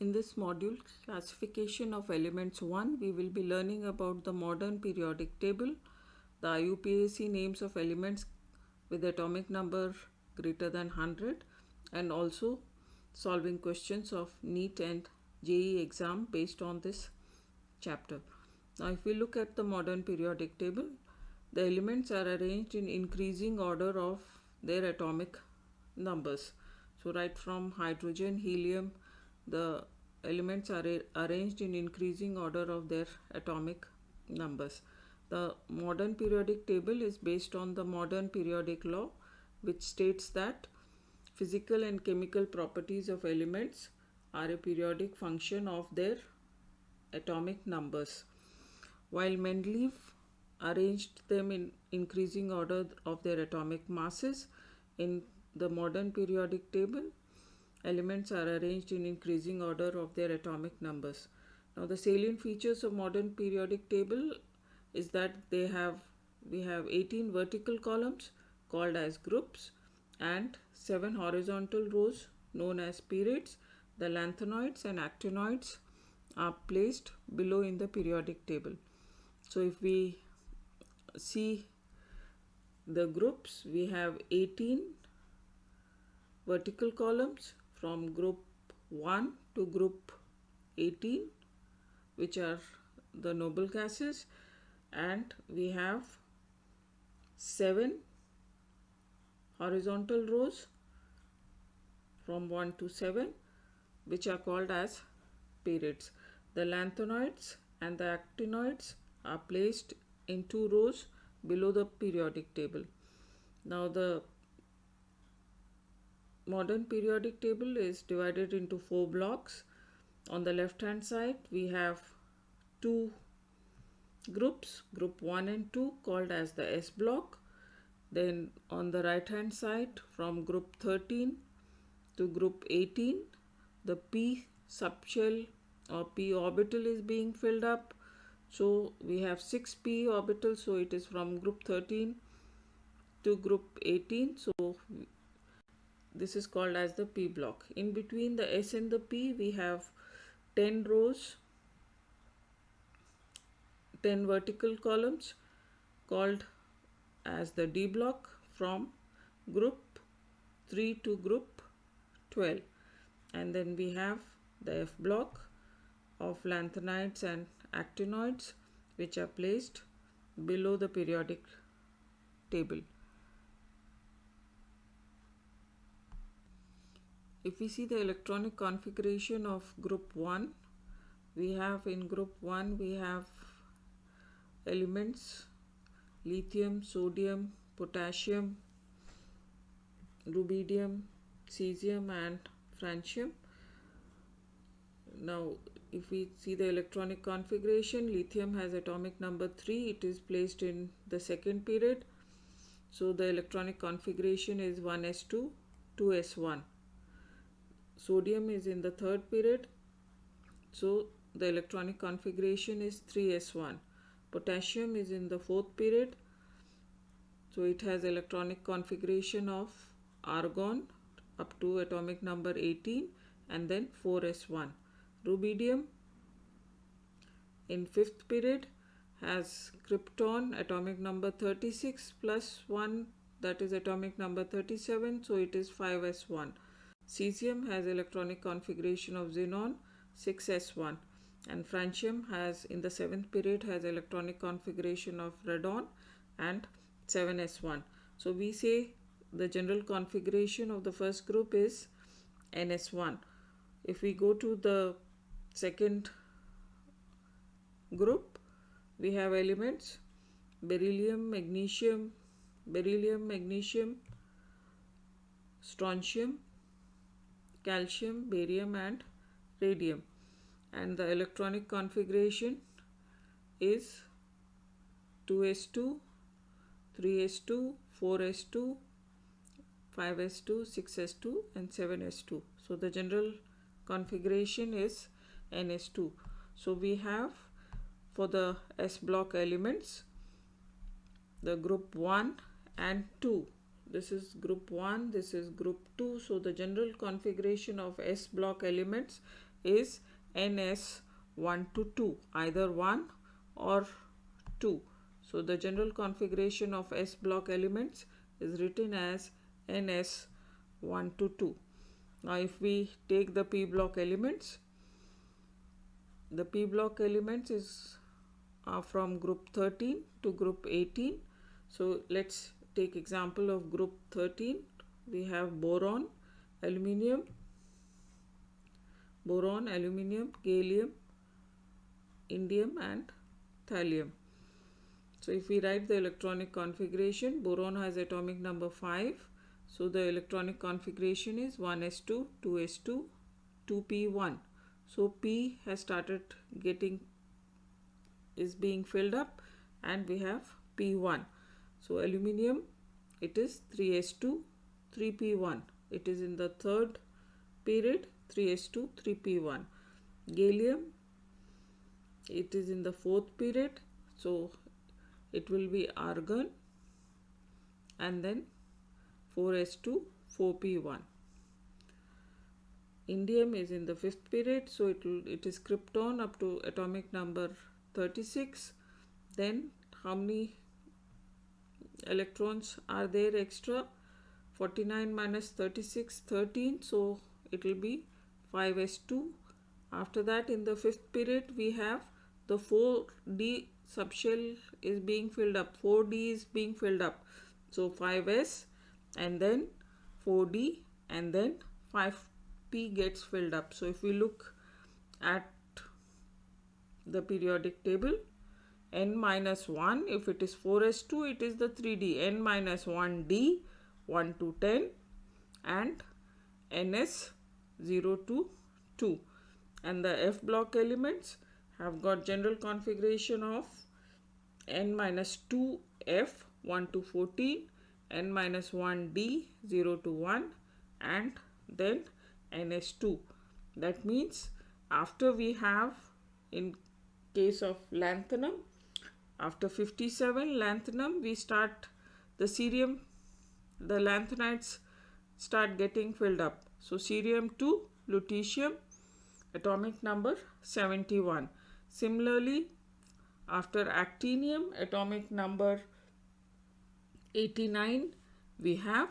In this module, classification of elements 1, we will be learning about the modern periodic table, the IUPAC names of elements with atomic number greater than 100, and also solving questions of NEET and JEE exam based on this chapter. Now, if we look at the modern periodic table, the elements are arranged in increasing order of their atomic numbers. So, right from hydrogen, helium, the elements are arranged in increasing order of their atomic numbers. The modern periodic table is based on the modern periodic law, which states that physical and chemical properties of elements are a periodic function of their atomic numbers. While Mendeleev arranged them in increasing order of their atomic masses, in the modern periodic table, elements are arranged in increasing order of their atomic numbers. Now, the salient features of modern periodic table is that we have 18 vertical columns called as groups and 7 horizontal rows known as periods. The lanthanoids and actinoids are placed below in the periodic table. So, if we see the groups, we have 18 vertical columns from group 1 to group 18, which are the noble gases, and we have 7 horizontal rows from 1 to 7, which are called as periods. The lanthanoids and the actinoids are placed in 2 rows below the periodic table. Now, the modern periodic table is divided into 4 blocks. On the left hand side, we have 2 groups, group 1 and 2, called as the S block. Then on the right hand side, from group 13 to group 18, the p subshell or p orbital is being filled up. So we have 6 p orbitals, so it is from group 13 to group 18. So this is called as the p block. In between the S and the p, we have 10 rows, 10 vertical columns called as the D block from group 3 to group 12. And then we have the F block of lanthanides and actinoids, which are placed below the periodic table. If we see the electronic configuration of group 1, we have in group 1 we have elements lithium, sodium, potassium, rubidium, cesium and francium. Now, if we see the electronic configuration, lithium has atomic number 3. It is placed in the second period. So, the electronic configuration is 1s2, 2s1. Sodium is in the third period. So, the electronic configuration is 3s1. Potassium is in the fourth period. So, it has electronic configuration of argon up to atomic number 18 and then 4s1. Rubidium in fifth period has krypton atomic number 36 plus 1, that is atomic number 37, so it is 5s1. Cesium has electronic configuration of xenon 6s1, and francium has in the 7th period has electronic configuration of radon and 7s1. So we say the general configuration of the first group is ns1. If we go to the second group, we have elements beryllium, magnesium, strontium, calcium, barium and radium, and the electronic configuration is 2s2, 3s2, 4s2, 5s2, 6s2 and 7s2. So the general configuration is ns2. So we have for the S block elements the group 1 and 2. This is group 1, this is group 2. So the general configuration of S block elements is NS1 to 2, either 1 or 2. So the general configuration of S block elements is written as NS1 to 2. Now if we take the P block elements, the P block elements is from group 13 to group 18. So let's take example of group 13. We have boron, aluminium, gallium, indium and thallium. So if we write the electronic configuration, boron has atomic number 5. So the electronic configuration is 1s2, 2s2, 2p1. So P has started is being filled up, and we have P1. So aluminium, it is 3s2, 3p1. It is in the third period, 3s2, 3p1. Gallium, it is in the fourth period, so it will be argon, and then 4s2, 4p1. Indium is in the fifth period, so it is krypton up to atomic number 36. Then how many electrons are there extra? 49 minus 36, 13. So it will be 5s2. After that, in the fifth period, we have the 4d subshell is being filled up. 4d is being filled up. So 5s and then 4d and then 5p gets filled up. So if we look at the periodic table, n minus 1, if it is 4s2, it is the 3d, n minus 1d, 1 to 10, and ns 0 to 2. And the F block elements have got general configuration of n minus 2f, 1 to 14, n minus 1d, 0 to 1, and then ns2. That means after we have, in case of lanthanum, after 57 lanthanum, we start the cerium, the lanthanides start getting filled up. So cerium 2, lutetium, atomic number 71. Similarly, after actinium, atomic number 89, we have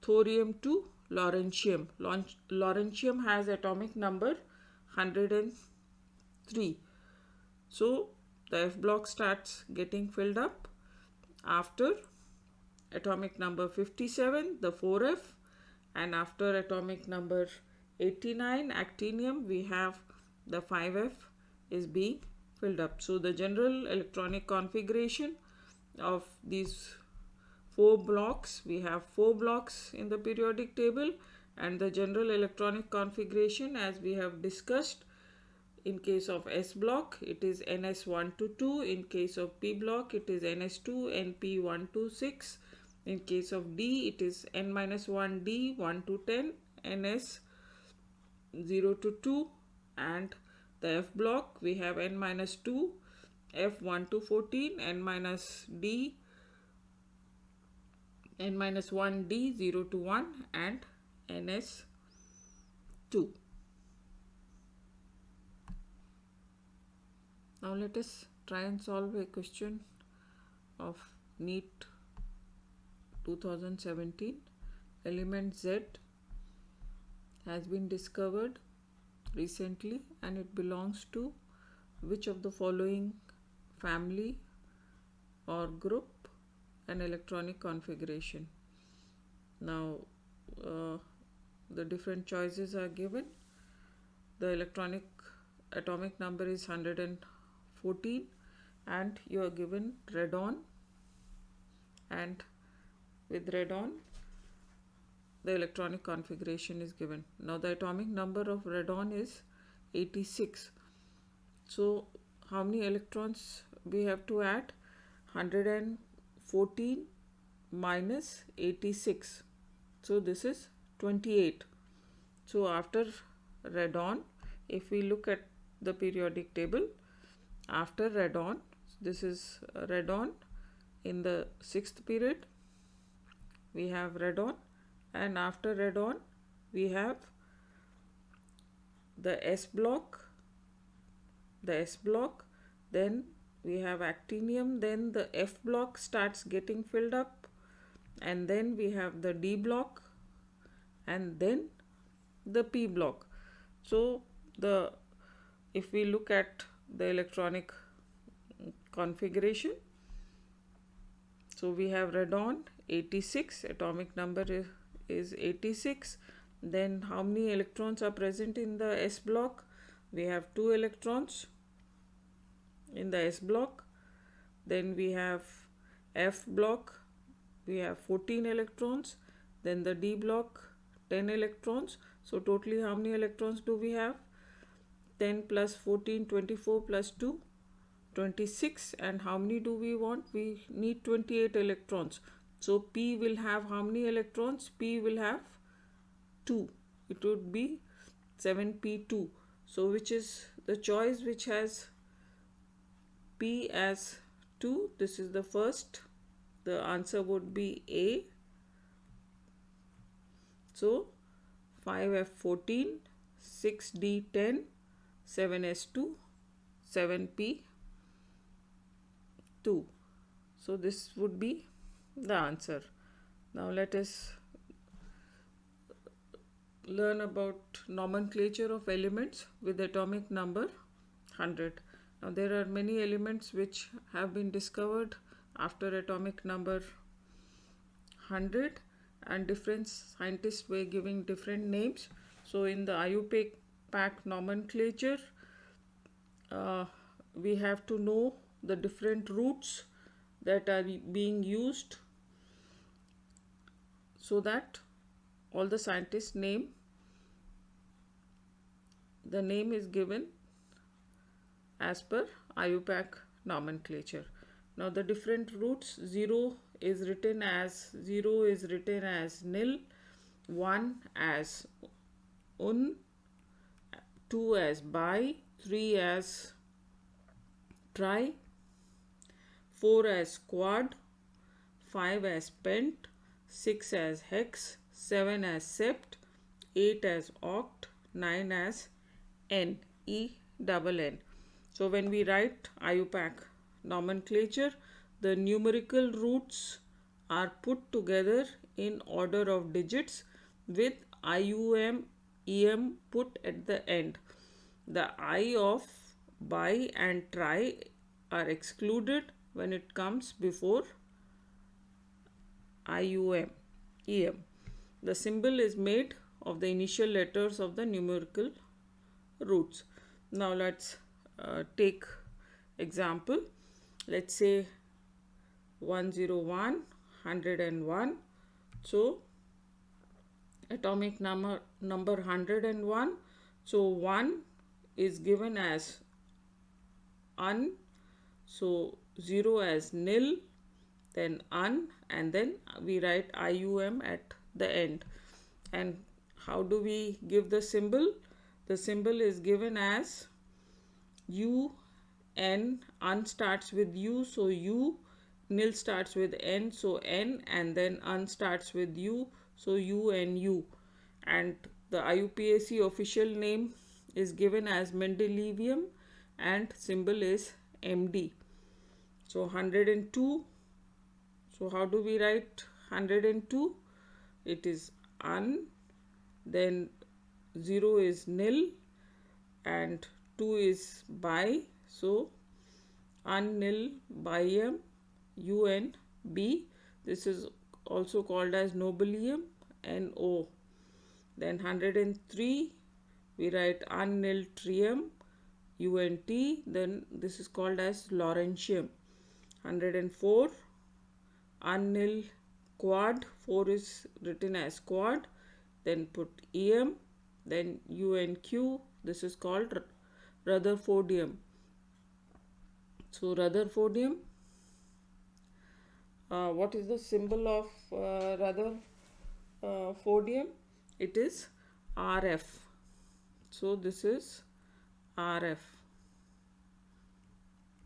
thorium 2, lawrencium. Lawrencium has atomic number 103. So the F block starts getting filled up after atomic number 57, the 4f, and after atomic number 89, actinium, we have the 5f is being filled up. So the general electronic configuration of these 4 blocks, we have 4 blocks in the periodic table, and the general electronic configuration, as we have discussed, in case of S block, it is NS1 to 2. In case of P block, it is NS2, NP1 to 6. In case of D, it is N-1D, 1 to 10, NS 0 to 2. And the F block, we have N-2, F1 to 14, N-D, N-1D, 0 to 1, and NS2. Now let us try and solve a question of NEET 2017. Element Z has been discovered recently, and it belongs to which of the following family or group and electronic configuration. Now the different choices are given. The atomic number is 114, and you are given radon, and with radon the electronic configuration is given. Now the atomic number of radon is 86. So how many electrons we have to add? 114 minus 86. So this is 28. So after radon, if we look at the periodic table, after radon, this is radon in the 6th period, we have radon, and after radon we have the S block, then we have actinium, then the F block starts getting filled up, and then we have the D block, and then the P block. So if we look at the electronic configuration, so we have radon 86, atomic number is 86. Then how many electrons are present in the S block? We have 2 electrons in the S block. Then we have F block, we have 14 electrons. Then the D block, 10 electrons. So totally how many electrons do we have? 10 plus 14, 24 plus 2, 26. And how many do we want? We need 28 electrons. So P will have how many electrons? P will have 2. It would be 7p2. So which is the choice which has P as 2? This is the first. The answer would be A. So 5f14, 6d10, 7s2, 7p2. So this would be the answer. Now let us learn about nomenclature of elements with atomic number 100. Now there are many elements which have been discovered after atomic number 100, and different scientists were giving different names. So in the IUPAC nomenclature, we have to know the different roots that are being used so that all the scientists' name, the name is given as per IUPAC nomenclature. Now the different roots: 0 is written as nil, 1 as un, 2 as bi, 3 as tri, 4 as quad, 5 as pent, 6 as hex, 7 as sept, 8 as oct, 9 as n, E-double-N. So when we write IUPAC nomenclature, the numerical roots are put together in order of digits with IUM, EM put at the end. The I of bi and tri are excluded when it comes before IUM, EM. The symbol is made of the initial letters of the numerical roots. Now let's take example. Let's say 101, 101. So atomic number 101. So 1 is given as un, so 0 as nil, then un, and then we write IUM at the end. And how do we give the symbol? The symbol is given as U, N, un starts with U, so U, nil starts with N, so N, and then un starts with U, so U and U. And the IUPAC official name is given as Mendelevium and symbol is MD. So 102. So how do we write 102? It is un, then 0 is nil, and 2 is bi, so un nil bium, UN B. This is also called as nobelium, NO. Then 103, we write un nil trium, UNT, then this is called as Laurentium. 104, un nil quad, 4 is written as quad, then put EM, then UNQ, this is called Rutherfordium. So Rutherfordium, what is the symbol of Rutherfordium? It is RF. So this is RF.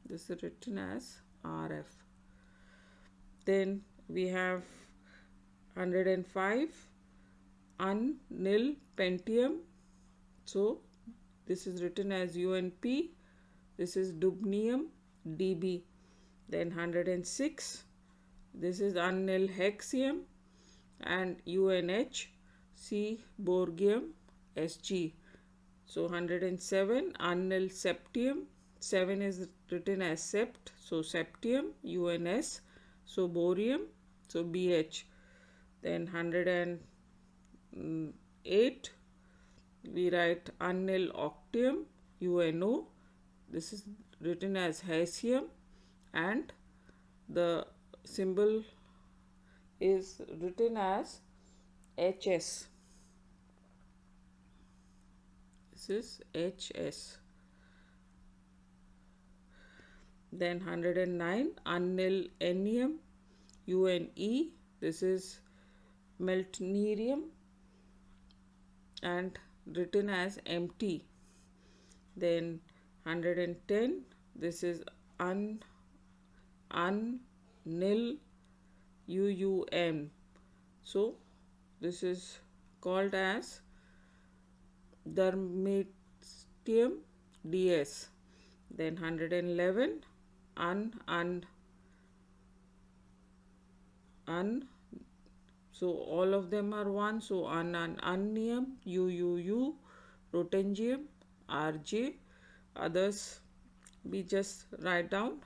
This is written as RF. Then we have 105, un nil pentium. So this is written as UNP. This is dubnium, Db. Then 106, this is unyl-hexium, and UNH, seaborgium, Sg. So 107, unyl-septium. 7 is written as sept, so septium, UNS. So borium, so Bh. Then 108, we write unyl-octium, UNO. This is written as haecium, and the symbol is written as HS. This is HS. Then 109, unyl-enium, UNE. This is meltnerium and written as MT. Then 110, this is unyl UUM. So this is called as dermatium DS. Then 111, so all of them are one. So unnium, UUU, rotengium, RJ. Others we just write down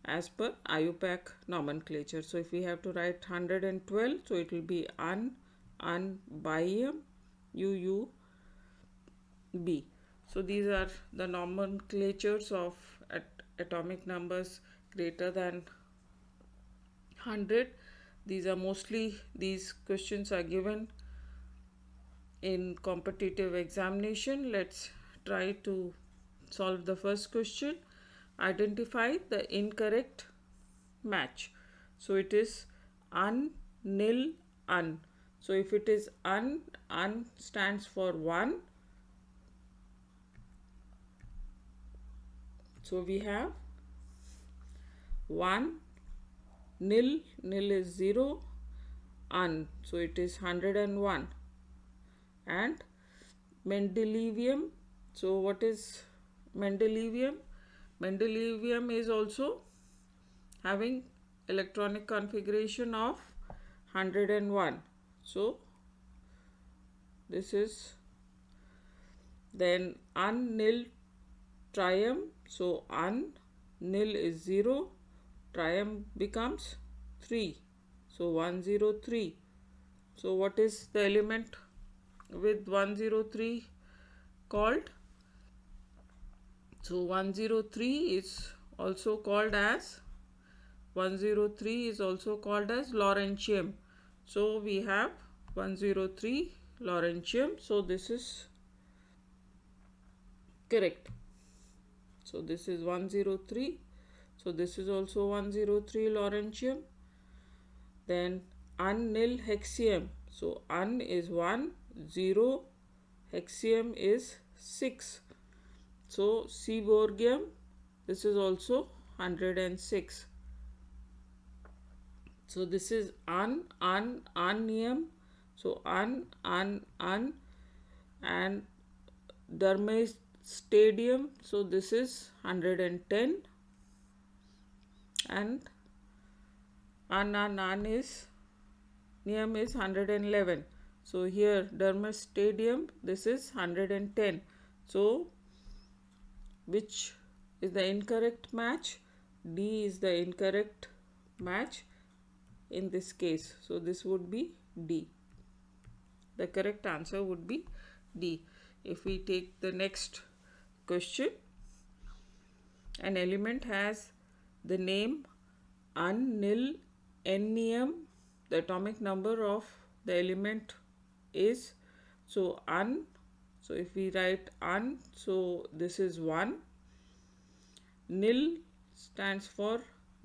as per IUPAC nomenclature. So if we have to write 112, so it will be unbium, UUB. So these are the nomenclatures of atomic numbers greater than 100. These are mostly, these questions are given in competitive examination. Let's try to solve the first question. Identify the incorrect match. So it is nil, un. So if it is un stands for 1. So we have 1, nil is 0, un. So it is 101. And Mendelevium. So what is Mendelevium? Mendelevium is also having electronic configuration of 101. So this is then unnil trium. So nil is 0, trium becomes 3. So 103. So what is the element with 103 called? So 103 is also called as Lawrencium. So we have 103 Lawrencium. So this is correct. So this is 103. So this is also 103 Lawrencium. Then unyl-hexium. So un is 1, 0, hexium is 6. So seaborgium, this is also 106. So this is unnium. So un, and dermastadium. So this is 110. And is nium is 111. So here dermastadium, this is 110. So which is the incorrect match? D is the incorrect match in this case. So this would be D. The correct answer would be D. If we take the next question, an element has the name unyl-enium. The atomic number of the element is, so so if we write so this is 1. Nil stands for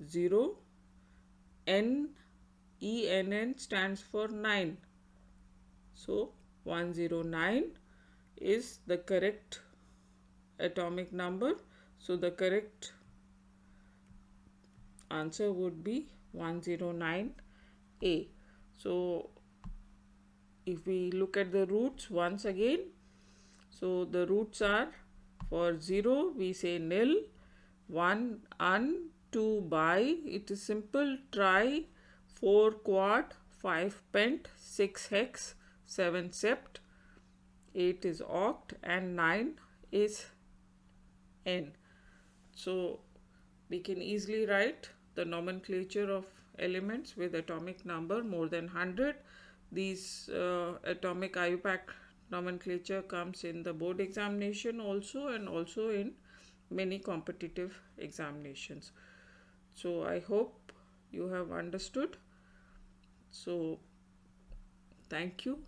0. ENN stands for 9. So 109 is the correct atomic number. So the correct answer would be 109A. So if we look at the roots once again, so the roots are For 0, we say nil. 1, un. 2, bi. It is simple. Tri. 4, quad. 5, pent. 6, hex. 7, sept. 8 is oct. And 9 is n. So we can easily write the nomenclature of elements with atomic number more than 100. These atomic IUPAC nomenclature comes in the board examination also, and also in many competitive examinations. So I hope you have understood. So thank you.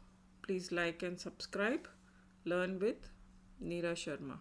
Please like and subscribe. Learn with Neera Sharma.